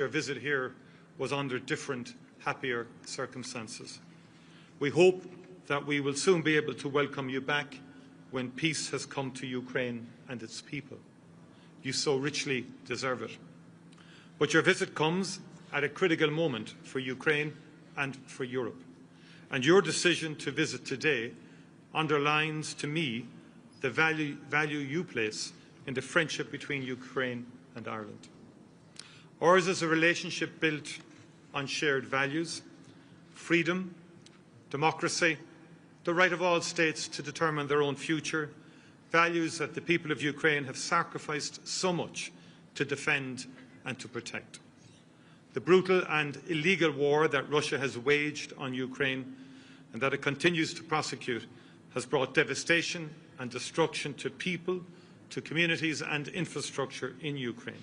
Your visit here was under different, happier circumstances. We hope that we will soon be able to welcome you back when peace has come to Ukraine and its people. You so richly deserve it. But your visit comes at a critical moment for Ukraine and for Europe. And your decision to visit today underlines to me the value you place in the friendship between Ukraine and Ireland. Ours is a relationship built on shared values, freedom, democracy, the right of all states to determine their own future, values that the people of Ukraine have sacrificed so much to defend and to protect. The brutal and illegal war that Russia has waged on Ukraine and that it continues to prosecute has brought devastation and destruction to people, to communities and infrastructure in Ukraine.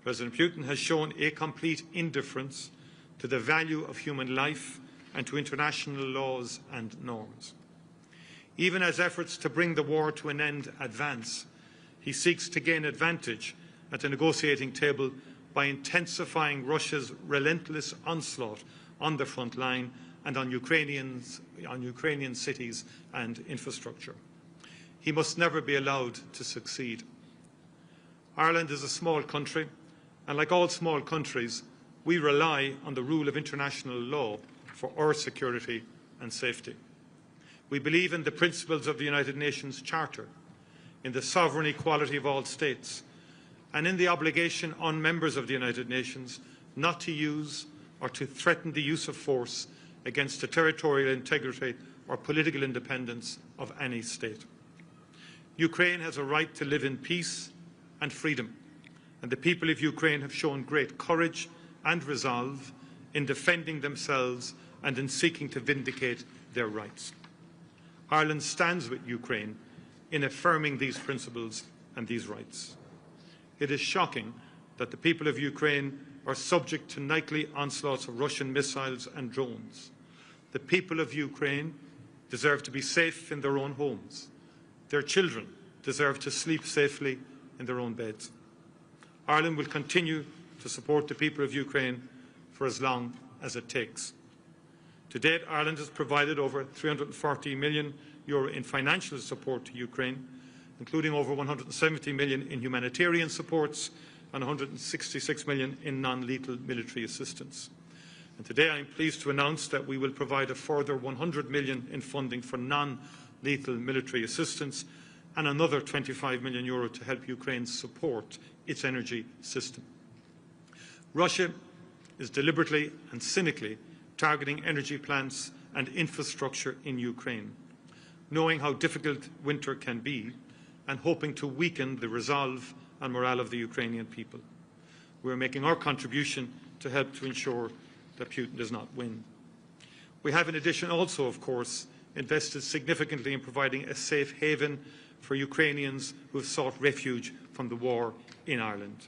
President Putin has shown a complete indifference to the value of human life and to international laws and norms. Even as efforts to bring the war to an end advance, he seeks to gain advantage at the negotiating table by intensifying Russia's relentless onslaught on the front line and on Ukrainian cities and infrastructure. He must never be allowed to succeed. Ireland is a small country, and like all small countries, we rely on the rule of international law for our security and safety. We believe in the principles of the United Nations Charter, in the sovereign equality of all states, and in the obligation on members of the United Nations not to use or to threaten the use of force against the territorial integrity or political independence of any state. Ukraine has a right to live in peace and freedom, and the people of Ukraine have shown great courage and resolve in defending themselves and in seeking to vindicate their rights. Ireland stands with Ukraine in affirming these principles and these rights. It is shocking that the people of Ukraine are subject to nightly onslaughts of Russian missiles and drones. The people of Ukraine deserve to be safe in their own homes. Their children deserve to sleep safely in their own beds. Ireland will continue to support the people of Ukraine for as long as it takes. To date, Ireland has provided over €340 million in financial support to Ukraine, including over €170 million in humanitarian supports and €166 million in non-lethal military assistance. And today I am pleased to announce that we will provide a further €100 million in funding for non-lethal military assistance and another €25 million to help Ukraine support its energy system. Russia is deliberately and cynically targeting energy plants and infrastructure in Ukraine, knowing how difficult winter can be and hoping to weaken the resolve and morale of the Ukrainian people. We are making our contribution to help to ensure that Putin does not win. We have in addition also, of course, invested significantly in providing a safe haven for Ukrainians who have sought refuge from the war in Ireland.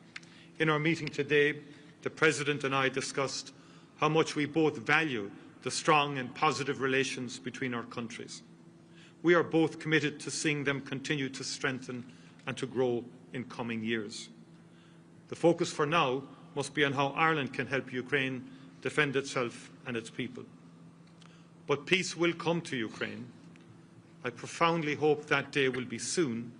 In our meeting today, the President and I discussed how much we both value the strong and positive relations between our countries. We are both committed to seeing them continue to strengthen and to grow in coming years. The focus for now must be on how Ireland can help Ukraine defend itself and its people. But peace will come to Ukraine. I profoundly hope that day will be soon,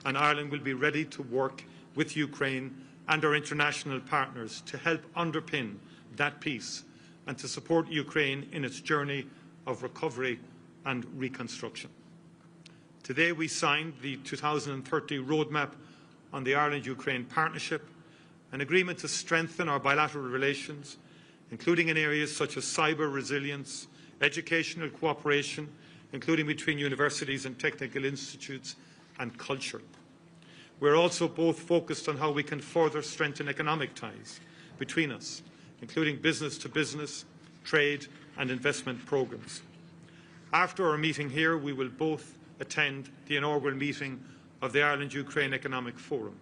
and Ireland will be ready to work with Ukraine and our international partners to help underpin that peace and to support Ukraine in its journey of recovery and reconstruction. Today we signed the 2030 roadmap on the Ireland-Ukraine partnership, an agreement to strengthen our bilateral relations, including in areas such as cyber resilience, educational cooperation, including between universities and technical institutes, and culture. We are also both focused on how we can further strengthen economic ties between us, including business-to-business, trade and investment programmes. After our meeting here, we will both attend the inaugural meeting of the Ireland-Ukraine Economic Forum,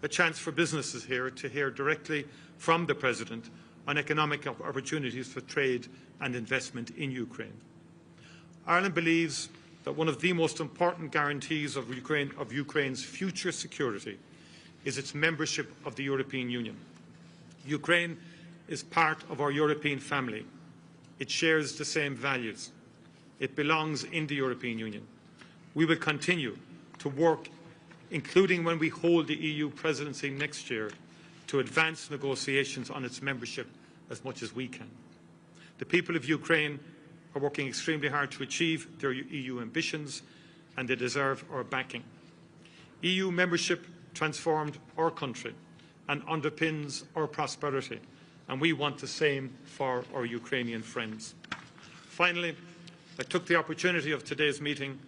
a chance for businesses here to hear directly from the President on economic opportunities for trade and investment in Ukraine. Ireland believes that one of the most important guarantees of Ukraine's future security is its membership of the European Union. Ukraine is part of our European family. It shares the same values. It belongs in the European Union. We will continue to work, including when we hold the EU presidency next year, to advance negotiations on its membership as much as we can. The people of Ukraine are working extremely hard to achieve their EU ambitions, and they deserve our backing. EU membership transformed our country and underpins our prosperity, and we want the same for our Ukrainian friends. Finally, I took the opportunity of today's meeting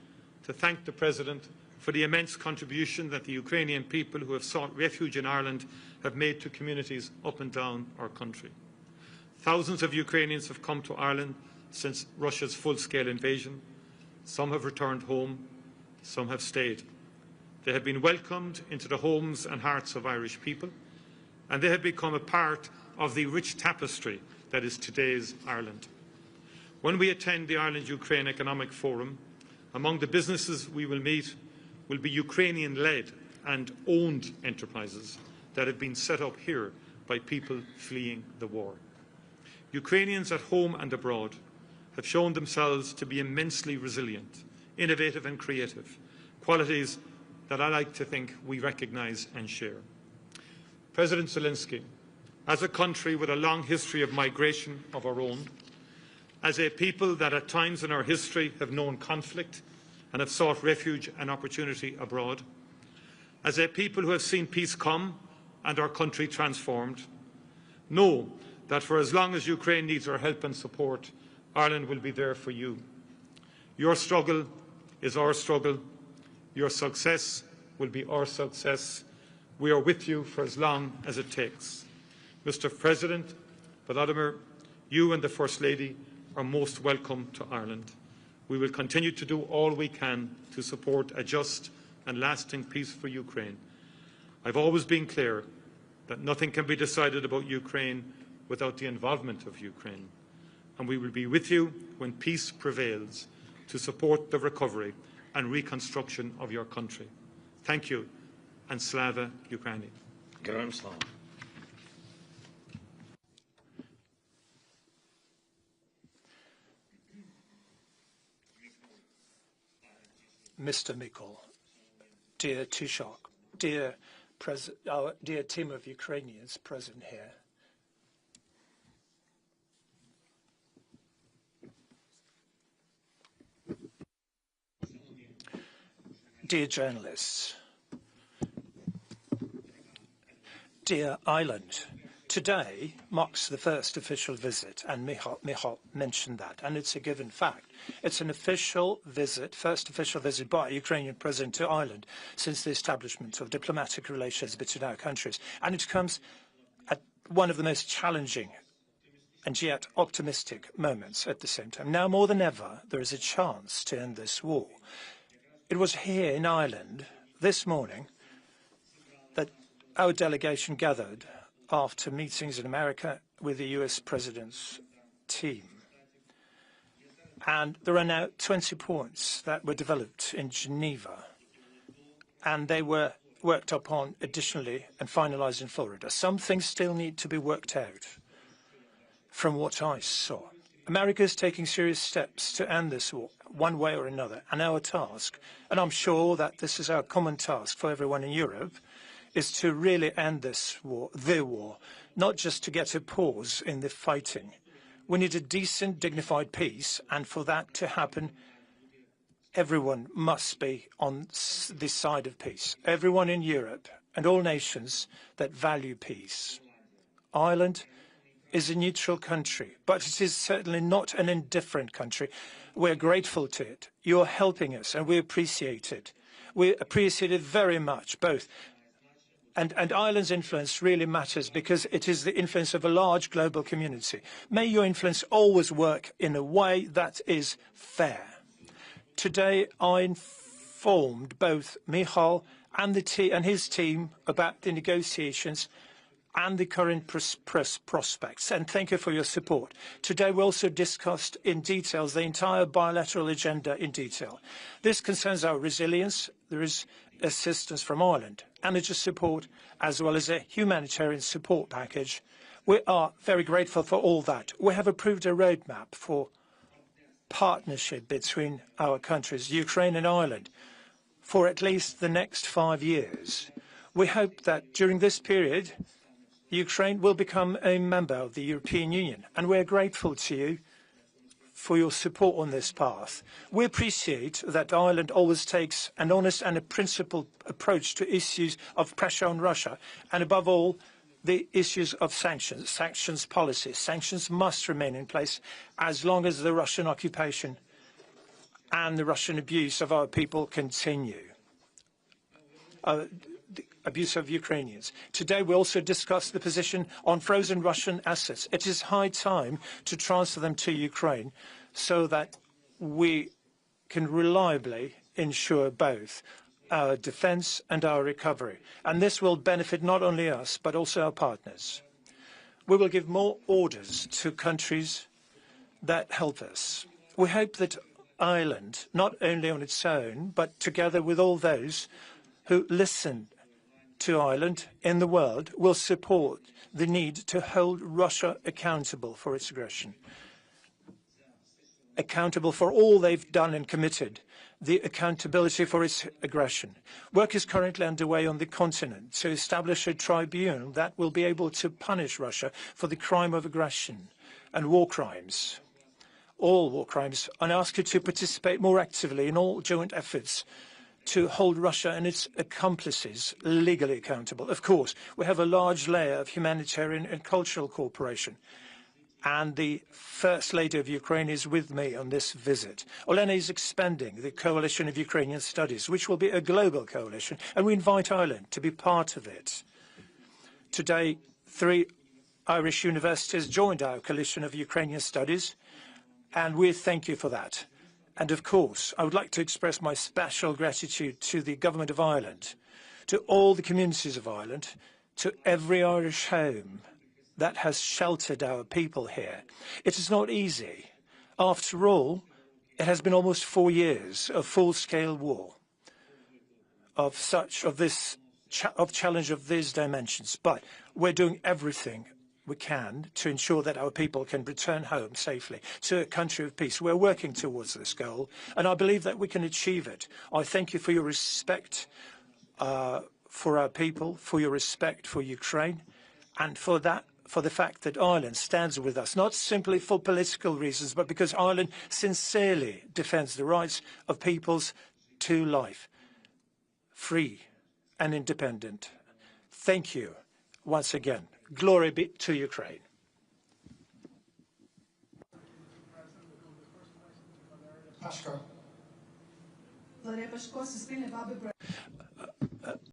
to thank the President for the immense contribution that the Ukrainian people who have sought refuge in Ireland have made to communities up and down our country. Thousands of Ukrainians have come to Ireland since Russia's full-scale invasion. Some have returned home, some have stayed. They have been welcomed into the homes and hearts of Irish people, and they have become a part of the rich tapestry that is today's Ireland. When we attend the Ireland-Ukraine Economic Forum, among the businesses we will meet will be Ukrainian-led and owned enterprises that have been set up here by people fleeing the war. Ukrainians at home and abroad have shown themselves to be immensely resilient, innovative and creative, qualities that I like to think we recognise and share. President Zelenskiy, as a country with a long history of migration of our own, as a people that at times in our history have known conflict and have sought refuge and opportunity abroad, as a people who have seen peace come and our country transformed, know that for as long as Ukraine needs our help and support, Ireland will be there for you. Your struggle is our struggle. Your success will be our success. We are with you for as long as it takes. Mr. President, Volodymyr, you and the First Lady are most welcome to Ireland. We will continue to do all we can to support a just and lasting peace for Ukraine. I've always been clear that nothing can be decided about Ukraine without the involvement of Ukraine, and we will be with you when peace prevails to support the recovery and reconstruction of your country. Thank you, and Slava Ukraini. Героям слава. Mr. Micheál, dear Taoiseach, our dear team of Ukrainians present here, dear journalists, dear Ireland, today marks the first official visit, and Micheál mentioned that, and it's a given fact. It's an official visit, first official visit by a Ukrainian president to Ireland since the establishment of diplomatic relations between our countries, and it comes at one of the most challenging and yet optimistic moments at the same time. Now more than ever, there is a chance to end this war. It was here in Ireland this morning that our delegation gathered after meetings in America with the US President's team. And there are now 20 points that were developed in Geneva, and they were worked upon additionally and finalized in Florida. Some things still need to be worked out from what I saw. America is taking serious steps to end this war, one way or another, and our task, and I'm sure that this is our common task for everyone in Europe, is to really end this war, the war, not just to get a pause in the fighting. We need a decent, dignified peace, and for that to happen, everyone must be on this side of peace. Everyone in Europe and all nations that value peace. Ireland is a neutral country, but it is certainly not an indifferent country. We're grateful to it. You're helping us, and we appreciate it. We appreciate it very much, both. And Ireland's influence really matters because it is the influence of a large global community. May your influence always work in a way that is fair. Today, I informed both Micheál and his team about the negotiations and the current prospects, and thank you for your support. Today, we also discussed in detail the entire bilateral agenda in detail. This concerns our resilience. There is assistance from Ireland, energy support, as well as a humanitarian support package We are very grateful for all that. We have approved a roadmap for partnership between our countries, Ukraine and Ireland, for at least the next 5 years. We hope that during this period, Ukraine will become a member of the European Union, and we're grateful to you for your support on this path. We appreciate that Ireland always takes an honest and a principled approach to issues of pressure on Russia, and above all, the issues of sanctions policy. Sanctions must remain in place as long as the Russian occupation and the Russian abuse of our people continue. The abuse of Ukrainians. Today we also discussed the position on frozen Russian assets. It is high time to transfer them to Ukraine so that we can reliably ensure both our defence and our recovery. And this will benefit not only us, but also our partners. We will give more orders to countries that help us. We hope that Ireland, not only on its own, but together with all those who listen to Ireland in the world, will support the need to hold Russia accountable for its aggression, accountable for all they've done and committed, the accountability for its aggression. Work is currently underway on the continent to establish a tribunal that will be able to punish Russia for the crime of aggression and war crimes, all war crimes, and ask you to participate more actively in all joint efforts to hold Russia and its accomplices legally accountable. Of course, we have a large layer of humanitarian and cultural cooperation. And the First Lady of Ukraine is with me on this visit. Olena is expanding the Coalition of Ukrainian Studies, which will be a global coalition, and we invite Ireland to be part of it. Today, 3 Irish universities joined our Coalition of Ukrainian Studies, and we thank you for that. And of course, I would like to express my special gratitude to the Government of Ireland, to all the communities of Ireland, to every Irish home that has sheltered our people here. It is not easy. After all, it has been almost 4 years of full-scale war, of challenge of these dimensions. But we're doing everything we can to ensure that our people can return home safely to a country of peace. We're working towards this goal, and I believe that we can achieve it. I thank you for your respect for our people, for your respect for Ukraine, and for the fact that Ireland stands with us, not simply for political reasons, but because Ireland sincerely defends the rights of peoples to life, free and independent. Thank you once again. Glory be to Ukraine.